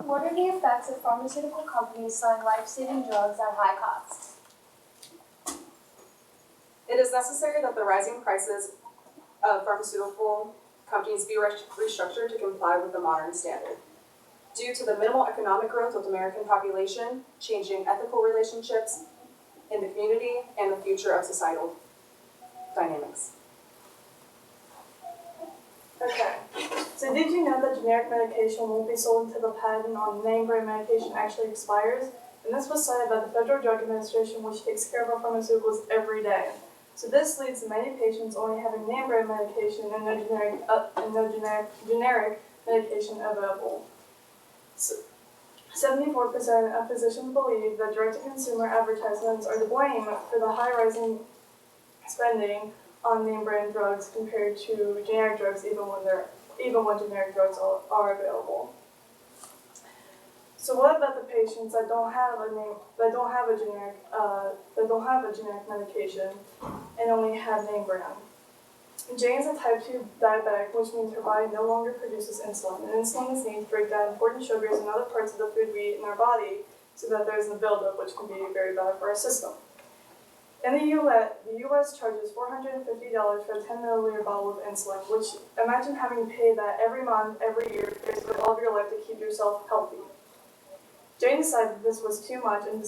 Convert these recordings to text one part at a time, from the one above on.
What are the effects of pharmaceutical companies selling life-saving drugs at high costs? It is necessary that the rising prices of pharmaceutical companies be restructured to comply with the modern standard. Due to the minimal economic growth of the American population, changing ethical relationships in the community, and the future of societal dynamics. Okay, so did you know that generic medication won't be sold until the patent on name brand medication actually expires? And this was cited by the Federal Drug Administration, which takes care of our pharmaceuticals every day. So this leads to many patients only having name brand medication and no generic medication available. So 74% of physicians believe that direct-to-consumer advertisements are to blame for the high rising spending on name brand drugs compared to generic drugs, even when generic drugs are available. So what about the patients that don't have a generic medication and only have name brand? Jane is a type 2 diabetic, which means her body no longer produces insulin, and insulin is needed to break down important sugars and other parts of the food we eat in our body so that there isn't a buildup, which can be very bad for our system. In the U.S. charges $450 for a 10 milliliter bottle of insulin, which imagine having to pay that every month, every year, basically all of your life to keep yourself healthy. Jane decided this was too much and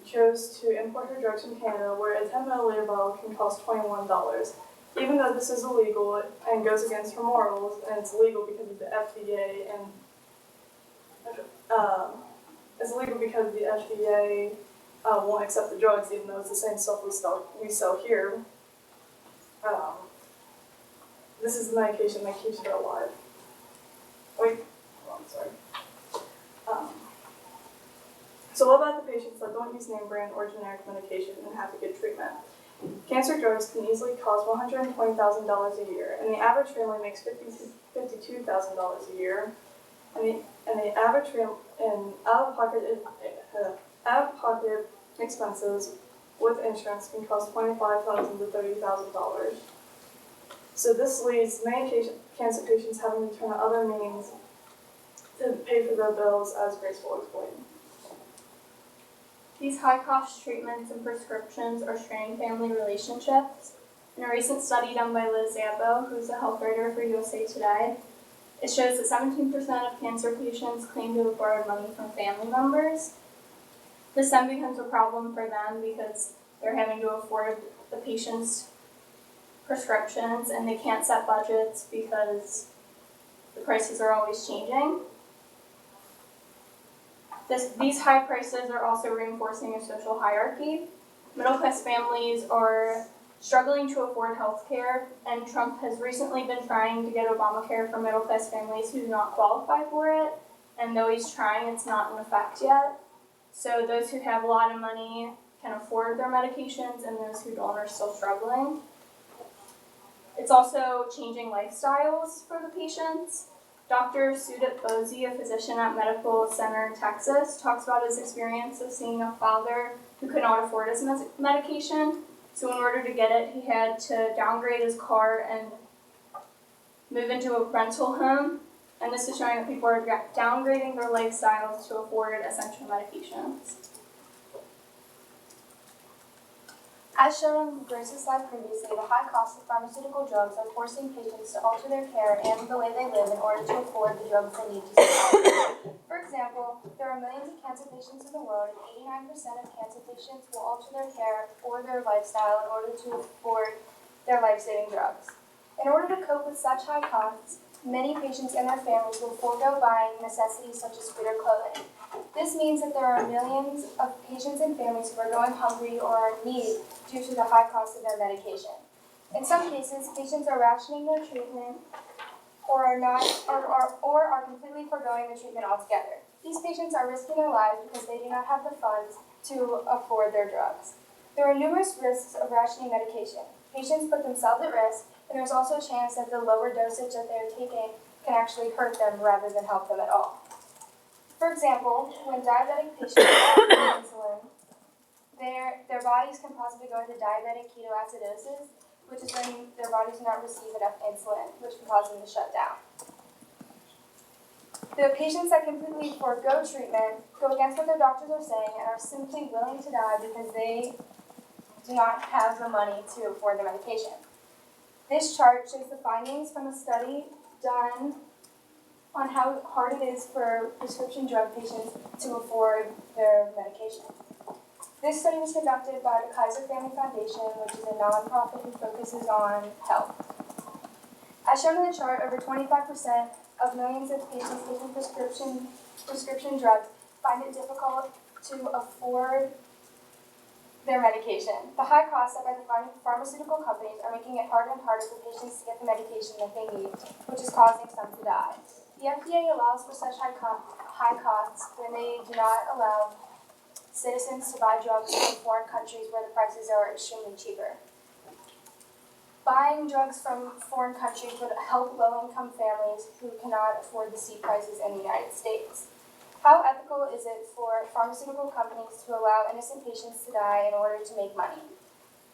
chose to import her drugs from Canada, where a 10 milliliter bottle can cost $21. Even though this is illegal and goes against her morals, and it's illegal because of the FDA won't accept the drugs, even though it's the same stuff we sell here. This is the medication that keeps her alive. Wait, hold on, sorry. So what about the patients that don't use name brand or generic medication and have to get treatment? Cancer drugs can easily cost $120,000 a year, and the average family makes $52,000 a year. And the average out-of-pocket expenses with insurance can cost $25,000 to $30,000. So this leads many cancer patients having to turn to other means to pay for their bills, as Grace will explain. These high-cost treatments and prescriptions are straining family relationships. In a recent study done by Liz Zambo, who's a health writer for USA Today, it shows that 17% of cancer patients claim to have borrowed money from family members. This then becomes a problem for them because they're having to afford the patient's prescriptions and they can't set budgets because the prices are always changing. These high prices are also reinforcing a social hierarchy. Middle-class families are struggling to afford health care, and Trump has recently been trying to get Obamacare for middle-class families who do not qualify for it, and though he's trying, it's not in effect yet. So those who have a lot of money can afford their medications, and those who don't are still struggling. It's also changing lifestyles for the patients. Dr. Sudip Bozi, a physician at Medical Center in Texas, talks about his experience of seeing a father who could not afford his medication. So in order to get it, he had to downgrade his car and move into a rental home. And this is showing that people are downgrading their lifestyles to afford essential medications. As shown on Grace's slide previously, the high cost of pharmaceutical drugs are forcing patients to alter their care and the way they live in order to afford the drugs they need to survive. For example, there are millions of cancer patients in the world, and 89% of cancer patients will alter their care or their lifestyle in order to afford their life-saving drugs. In order to cope with such high costs, many patients and their families will forego buying necessities such as food or clothing. This means that there are millions of patients and families who are going hungry or are in need due to the high cost of their medication. In some cases, patients are rationing their treatment or are completely foregoing the treatment altogether. These patients are risking their lives because they do not have the funds to afford their drugs. There are numerous risks of rationing medication. Patients put themselves at risk, and there's also a chance that the lower dosage that they're taking can actually hurt them rather than help them at all. For example, when diabetic patients are on insulin, their bodies can possibly go into diabetic ketoacidosis, which is when their bodies do not receive enough insulin, which can cause them to shut down. The patients that completely forego treatment go against what their doctors are saying and are simply willing to die because they do not have the money to afford the medication. This chart shows the findings from a study done on how hard it is for prescription drug patients to afford their medication. This study was conducted by the Kaiser Family Foundation, which is a nonprofit who focuses on health. As shown in the chart, over 25% of millions of patients taking prescription drugs find it difficult to afford their medication. The high costs set by the pharmaceutical companies are making it harder and harder for patients to get the medication that they need, which is causing some to die. The FDA allows for such high costs when they do not allow citizens to buy drugs from foreign countries where the prices are extremely cheaper. Buying drugs from foreign countries would help low-income families who cannot afford the steep prices in the United States. How ethical is it for pharmaceutical companies to allow innocent patients to die in order to make money?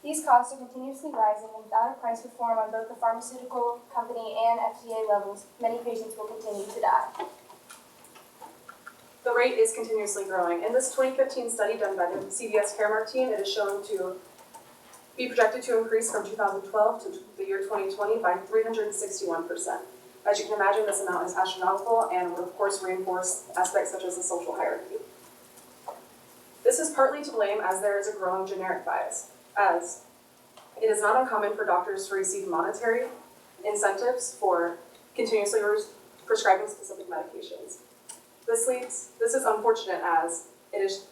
These costs are continuously rising, and without a price reform on both the pharmaceutical company and FDA levels, many patients will continue to die. The rate is continuously growing. In this 2015 study done by the CVS Caremark team, it is shown to be projected to increase from 2012 to the year 2020 by 361%. As you can imagine, this amount is astronomical and would of course reinforce aspects such as the social hierarchy. This is partly to blame as there is a growing generic bias, as it is not uncommon for doctors to receive monetary incentives for continuously prescribing specific medications. This is unfortunate as it is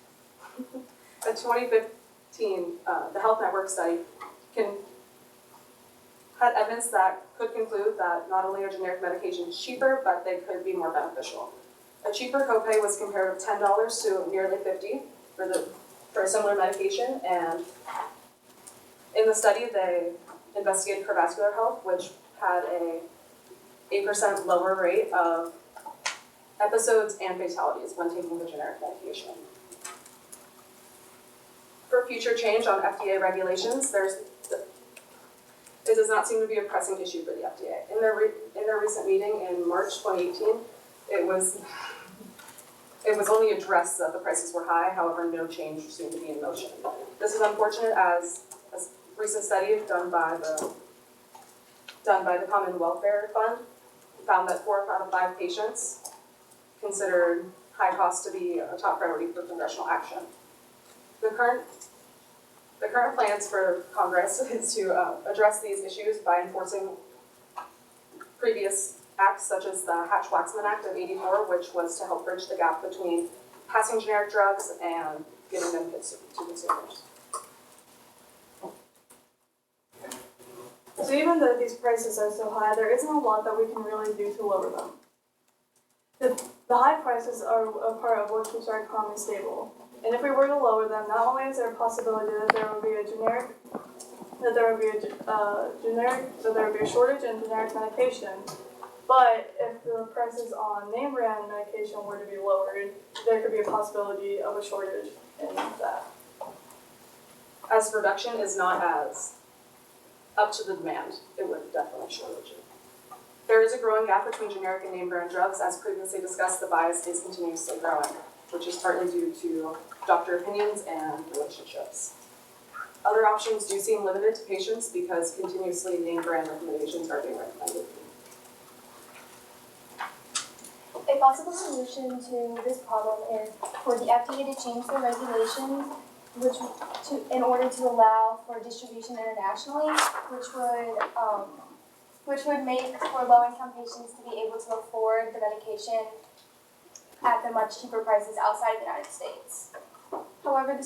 a 2015, the Health Network study had evidence that could conclude that not only are generic medications cheaper, but they could be more beneficial. A cheaper copay was compared of $10 to nearly $50 for a similar medication, and in the study they investigated cardiovascular health, which had a 8% lower rate of episodes and fatalities when taking the generic medication. For future change on FDA regulations, it does not seem to be a pressing issue for the FDA. In their recent meeting in March 2018, it was only addressed that the prices were high, however, no change seemed to be in motion. This is unfortunate as a recent study done by the Common Welfare Fund found that 4 out of 5 patients considered high cost to be a top priority for congressional action. The current plans for Congress is to address these issues by enforcing previous acts such as the Hatch-Waxman Act of '84, which was to help bridge the gap between passing generic drugs and giving them to consumers. So even though these prices are so high, there isn't a lot that we can really do to lower them. The high prices are a part of what keeps our economy stable. And if we were to lower them, not only is there a possibility that there will be a shortage in generic medication, but if the prices on name brand medication were to be lowered, there could be a possibility of a shortage in that. As production is not as up to the demand, it would definitely shortage it. There is a growing gap between generic and name brand drugs. As previously discussed, the bias is continuously growing, which is partly due to doctor opinions and relationships. Other options do seem limited to patients because continuously name brand recommendations are being recommended. A possible solution to this problem is for the FDA to change their regulations in order to allow for distribution internationally, which would make for low-income patients to be able to afford the medication at the much cheaper prices outside of the United States. However,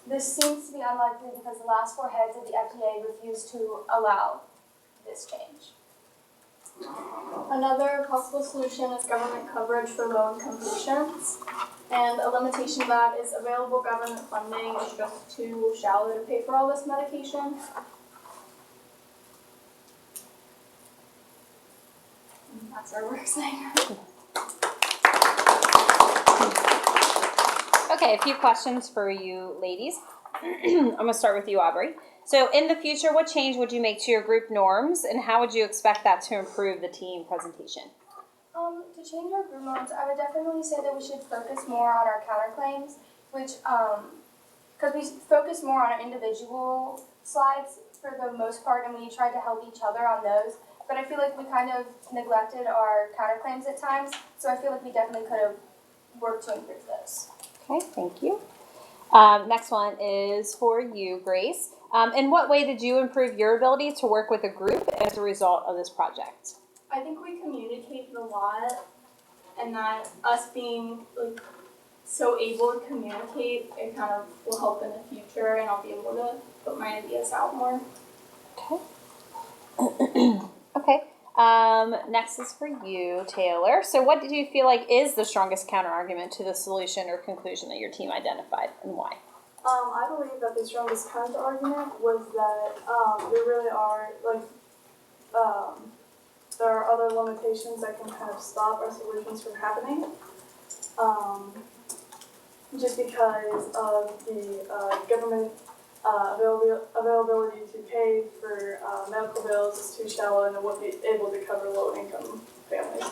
this seems to be unlikely because the last 4 heads of the FDA refused to allow this change. Another possible solution is government coverage for low-income patients, and a limitation of that is available government funding is just too shallow to pay for all this medication. And that's our work saying. Okay, a few questions for you ladies. I'm going to start with you, Aubrey. So in the future, what change would you make to your group norms, and how would you expect that to improve the team presentation? To change our group norms, I would definitely say that we should focus more on our counterclaims, which, because we focus more on our individual slides for the most part, and we tried to help each other on those. But I feel like we kind of neglected our counterclaims at times, so I feel like we definitely could have worked to improve those. Okay, thank you. Next one is for you, Grace. In what way did you improve your ability to work with a group as a result of this project? I think we communicated a lot, and that us being like so able to communicate, it kind of will help in the future, and I'll be able to put my ideas out more. Okay. Okay. Next is for you, Taylor. So what did you feel like is the strongest counterargument to the solution or conclusion that your team identified, and why? I believe that the strongest counter-argument was that there really are, there are other limitations that can kind of stop our solutions from happening. Just because of the government availability to pay for medical bills is too shallow and it won't be able to cover low-income families.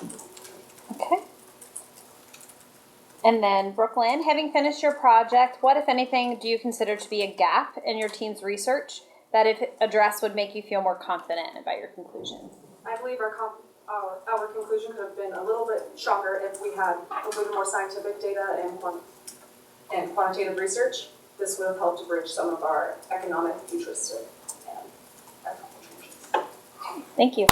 Okay. And then Brooklyn, having finished your project, what, if anything, do you consider to be a gap in your team's research that, if addressed, would make you feel more confident about your conclusion? I believe our conclusion could have been a little bit stronger if we had included more scientific data and quantitative research. This would have helped to bridge some of our economic, futuristic, and ethical changes. Thank you.